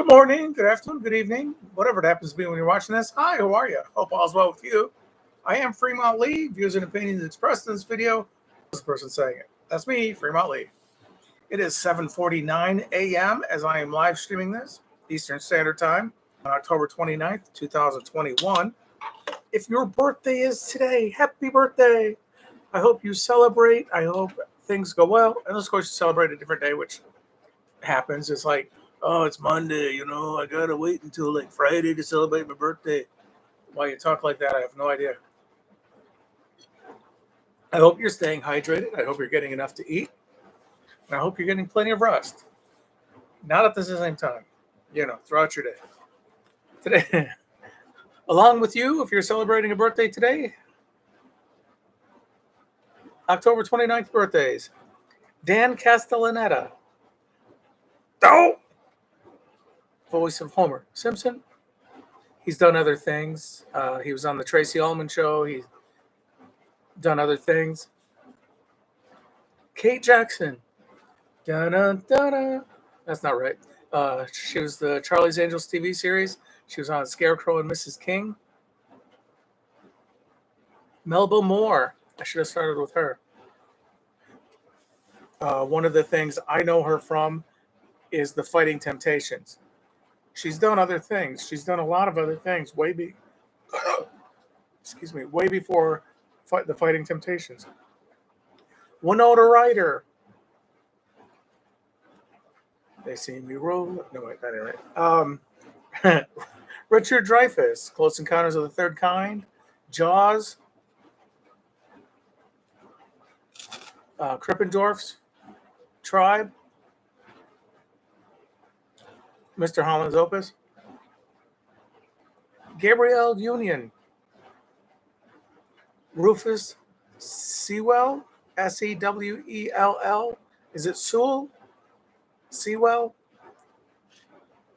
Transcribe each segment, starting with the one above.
Good morning, good afternoon, good evening, whatever it happens to be when you're watching this. Hi, how are you? Hope all's well with you. I am Fremont Lee. Views and opinions expressed in this video. This person saying it. That's me, Fremont Lee. It is 7:49 a.m. as I am live streaming this Eastern Standard Time on October 29th, 2021. If your birthday is today, happy birthday. I hope you celebrate. I hope things go well. And of course, you celebrate a different day, which happens. It's like, oh, it's Monday, I gotta wait until like Friday to celebrate my birthday. Why you talk like that, I have no idea. I hope you're staying hydrated. I hope you're getting enough to eat. And I hope you're getting plenty of rest. Not at the same time, throughout your day. Today, along with you, if you're celebrating a birthday today, October 29th birthdays, Dan Castellaneta. Oh! Voice of Homer Simpson. He's done other things. He was on the Tracy Ullman show. He's done other things. Kate Jackson. Da-da-da-da. That's not right. She was the Charlie's Angels TV series. She was on Scarecrow and Mrs. King. Melba Moore. I should have started with her. One of the things I know her from is the Fighting Temptations. She's done other things. She's done a lot of other things way before the Fighting Temptations. Winona Ryder. They see me roll. No, wait, that ain't right. Richard Dreyfuss. Close Encounters of the Third Kind. Jaws. Krippendorf's Tribe. Mr. Holland's Opus. Gabrielle Union. Rufus Sewell. Sewell. Is it Sewell? Sewell?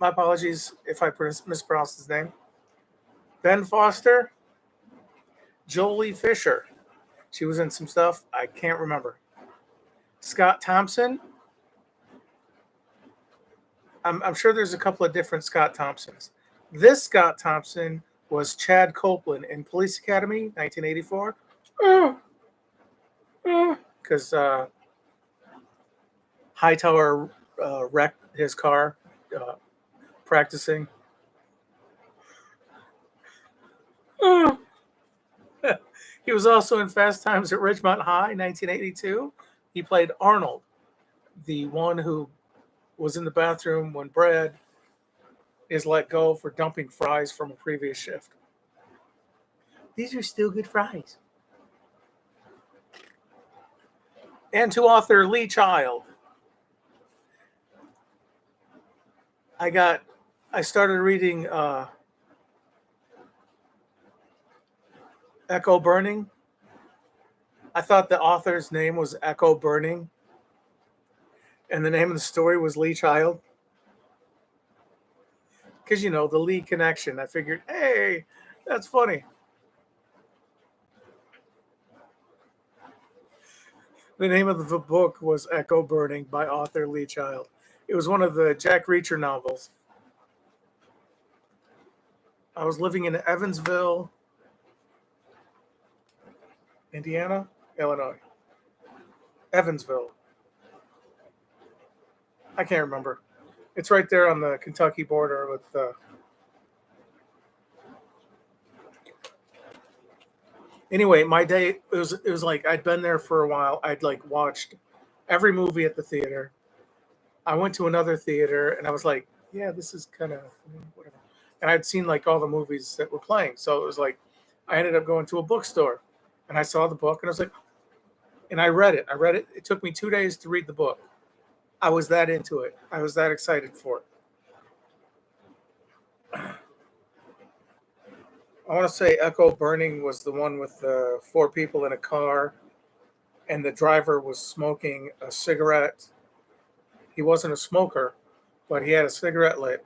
My apologies if I mispronounced his name. Ben Foster. Jolie Fisher. She was in some stuff I can't remember. Scott Thompson. I'm sure there's a couple of different Scott Thompsons. This Scott Thompson was Chad Copeland in Police Academy, 1984. Because Hightower wrecked his car practicing. He was also in Fast Times at Ridgemont High, 1982. He played Arnold, the one who was in the bathroom when Brad is let go for dumping fries from a previous shift. These are still good fries. And to author Lee Child. I started reading Echo Burning. I thought the author's name was Echo Burning. And the name of the story was Lee Child. Because, the Lee connection. I figured, hey, that's funny. The name of the book was Echo Burning by author Lee Child. It was one of the Jack Reacher novels. I was living in Evansville, Indiana, Illinois. Evansville. I can't remember. It's right there on the Kentucky border with Anyway, my day it was like I'd been there for a while. I'd like watched every movie at the theater. I went to another theater and I was like, yeah, this is kind of whatever. And I'd seen like all the movies that were playing. So it was like I ended up going to a bookstore and I saw the book and I was like, and I read it. It took me 2 days to read the book. I was that into it. I was that excited for it. I want to say Echo Burning was the one with the 4 people in a car and the driver was smoking a cigarette. He wasn't a smoker, but he had a cigarette lit.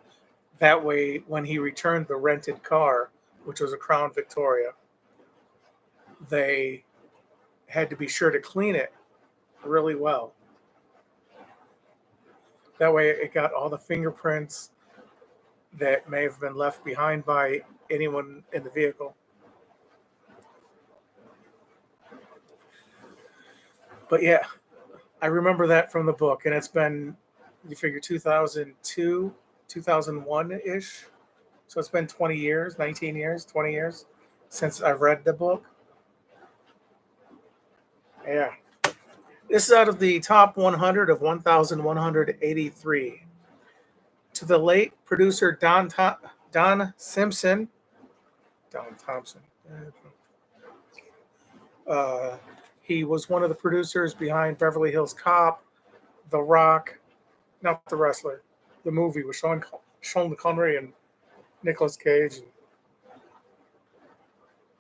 That way, when he returned the rented car, which was a Crown Victoria, they had to be sure to clean it really well. That way it got all the fingerprints that may have been left behind by anyone in the vehicle. But yeah, I remember that from the book, and it's been, you figure, 2002, 2001 ish. So it's been 20 years, 19 years, 20 years since I've read the book. Yeah. This is out of the top 100 of 1,183. To the late producer Don Simpson, Don Thompson. Uh, he was one of the producers behind Beverly Hills Cop, The Rock, not the wrestler, the movie with Sean Connery and Nicolas Cage.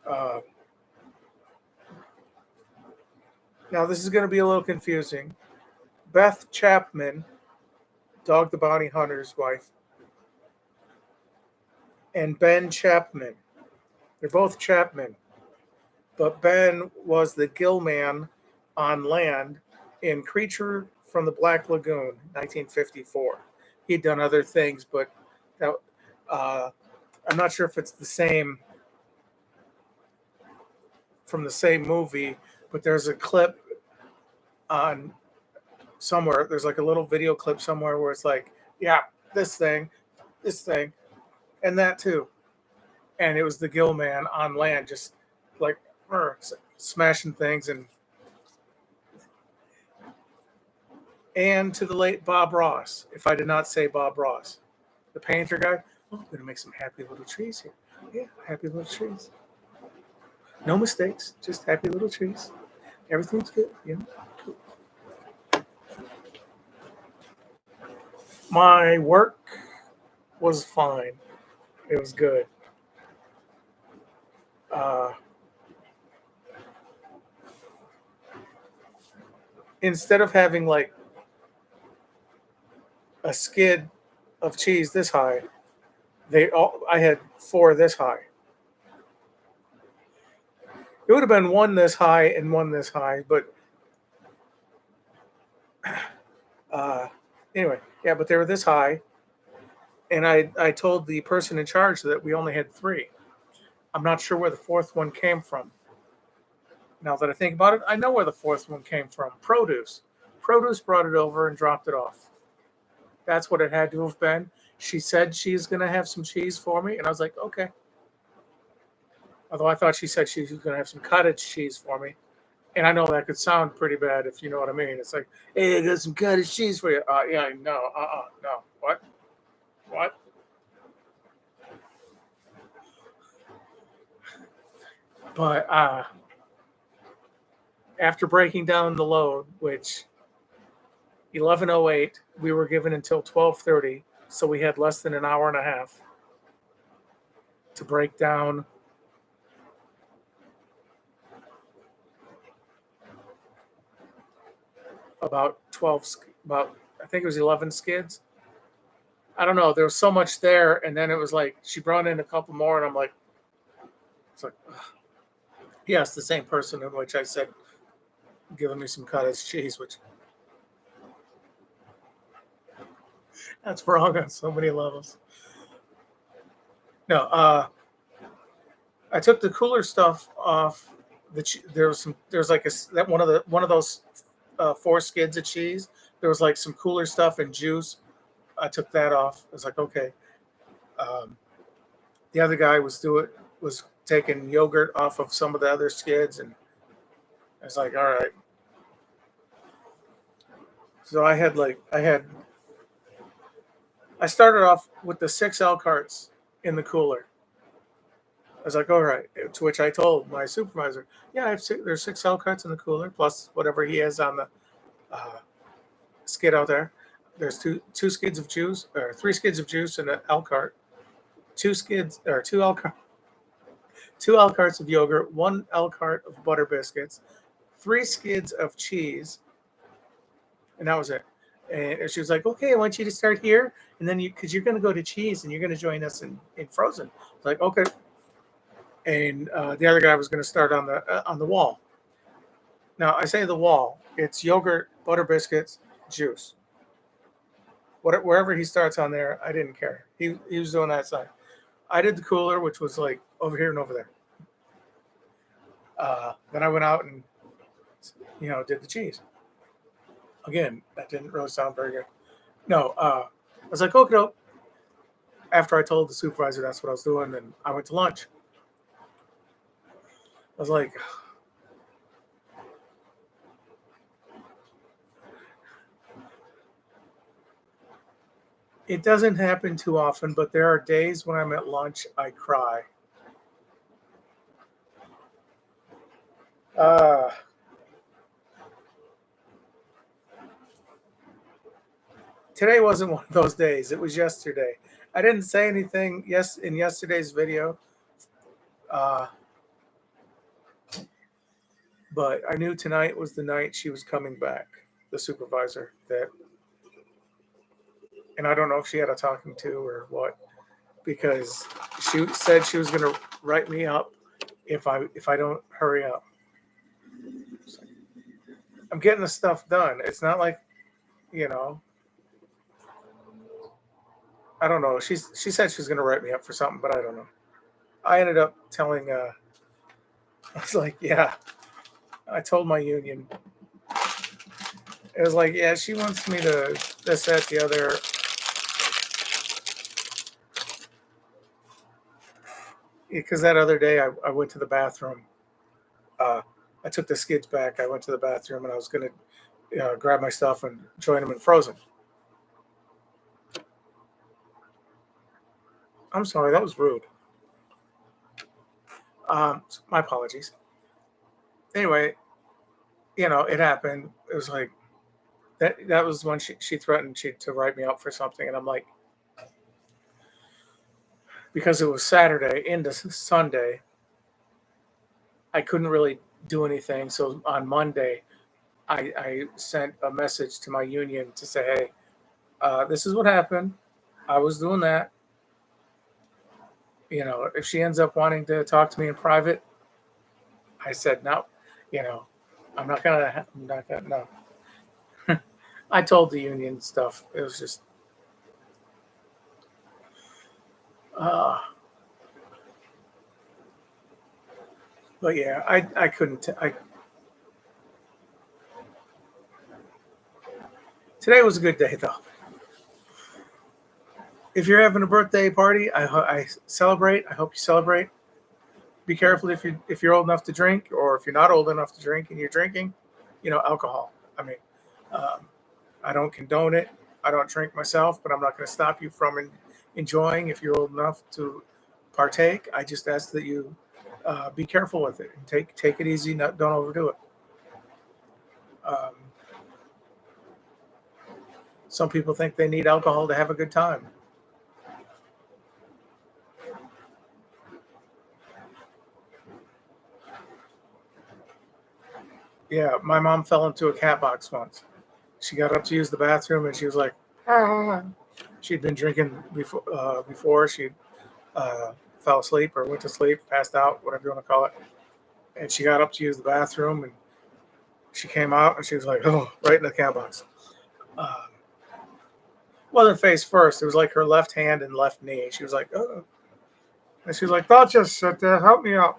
Uh, Now this is going to be a little confusing. Beth Chapman, Dog the Bounty Hunter's wife, and Ben Chapman. They're both Chapman, but Ben was the gill man on land in Creature from the Black Lagoon, 1954. He'd done other things, but that, uh, I'm not sure if it's the same from the same movie, but there's a clip on somewhere. There's like a little video clip somewhere where it's like, yeah, this thing, and that too. And it was the gill man on land, just like smashing things. And to the late Bob Ross, if I did not say Bob Ross, the painter guy. Oh, I'm gonna make some happy little trees here. Yeah, happy little trees. No mistakes, just happy little trees. Everything's good, you know. My work was fine. It was good. Uh, Instead of having like a skid of cheese this high, I had four this high. It would have been one this high and one this high, but uh, anyway, yeah. But they were this high, and I told the person in charge that we only had three. I'm not sure where the fourth one came from. Now that I think about it, I know where the fourth one came from. Produce. Produce brought it over and dropped it off. That's what it had to have been. She said she's going to have some cheese for me, and I was like, okay. Although I thought she said she was going to have some cottage cheese for me. And I know that could sound pretty bad if you know what I mean. It's like, hey, I got some cottage cheese for you. Yeah, no, no. What? What? But after breaking down the load, which 11:08, we were given until 12:30, so we had less than an hour and a half to break down about 12, about I think it was 11 skids. I don't know. There was so much there, and then it was like she brought in a couple more, and I'm like, it's like, ugh. Yes, the same person in which I said giving me some cottage cheese, which that's wrong on so many levels. No, I took the cooler stuff off. There was some. There's like that one of those four skids of cheese. There was like some cooler stuff and juice. I took that off. I was like, okay. Um, the other guy was taking yogurt off of some of the other skids, and I was like, all right. So I started off with the 6L carts in the cooler. I was like, all right. To which I told my supervisor, yeah, there's 6L carts in the cooler plus whatever he has on the uh, skid out there. There's two skids of juice or three skids of juice in an L cart, two skids or two L carts of yogurt, one L cart of butter biscuits, three skids of cheese, and that was it. And she was like, "Okay, I want you to start here, and then because you're going to go to cheese, and you're going to join us in frozen." I was like, "Okay." And the other guy was going to start on the wall. Now I say the wall. It's yogurt, butter biscuits, juice. wherever he starts on there, I didn't care. He was doing that side. I did the cooler, which was like over here and over there. Then I went out and did the cheese. Again, that didn't really sound very good. No, I was like, okay. After I told the supervisor that's what I was doing, then I went to lunch. I was like, it doesn't happen too often, but there are days when I'm at lunch, I cry. Uh, Today wasn't one of those days. It was yesterday. I didn't say anything in yesterday's video, uh, but I knew tonight was the night she was coming back, the supervisor. And I don't know if she had a talking to or what, because she said she was going to write me up if I don't hurry up. I'm getting the stuff done. It's not like, you know, I don't know. She said she was going to write me up for something, but I don't know. I ended up telling. I was like, yeah. I told my union. It was like, yeah, she wants me to this, that, the other. Because that other day I went to the bathroom. I took the skids back. I went to the bathroom and I was going to grab my stuff and join them in Frozen. I'm sorry, that was rude. My apologies. Anyway, it happened. It was like that was when she threatened to write me up for something, and I'm like, because it was Saturday into Sunday, I couldn't really do anything. So on Monday, I sent a message to my union to say, hey, this is what happened. I was doing that. If she ends up wanting to talk to me in private, I said no. You know, I'm not gonna. No. I told the union stuff. It was just. Uh, but yeah, I couldn't. Today was a good day though. If you're having a birthday party, I celebrate. I hope you celebrate. Be careful if you're old enough to drink, or if you're not old enough to drink and you're drinking, alcohol. I mean, um, I don't condone it. I don't drink myself, but I'm not going to stop you from enjoying if you're old enough to partake. I just ask that you be careful with it and take it easy. Don't overdo it. Um, some people think they need alcohol to have a good time. Yeah, my mom fell into a cat box once. She got up to use the bathroom and she was like, ah. She'd been drinking before she fell asleep or went to sleep, passed out, whatever you want to call it. And she got up to use the bathroom and she came out and she was like, oh, right in the cat box. Uh, wasn't face first. It was like her left hand and left knee. She was like, oh. And she was like, "Don't just sit there. Help me out."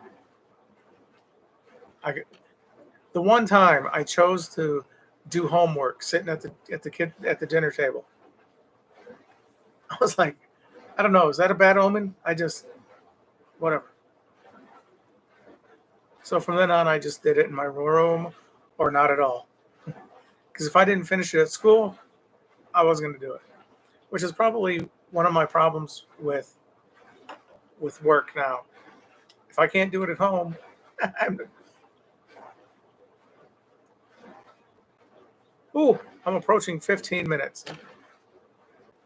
The one time I chose to do homework sitting at the dinner table, I was like, I don't know, is that a bad omen? I just whatever. So from then on, I just did it in my room or not at all. Because if I didn't finish it at school, I wasn't going to do it, which is probably one of my problems with work now. If I can't do it at home, I'm, I'm approaching 15 minutes.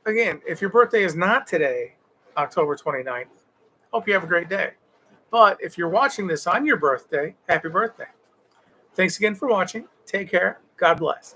Again, if your birthday is not today, October 29th, hope you have a great day. But if you're watching this on your birthday, happy birthday. Thanks again for watching. Take care. God bless.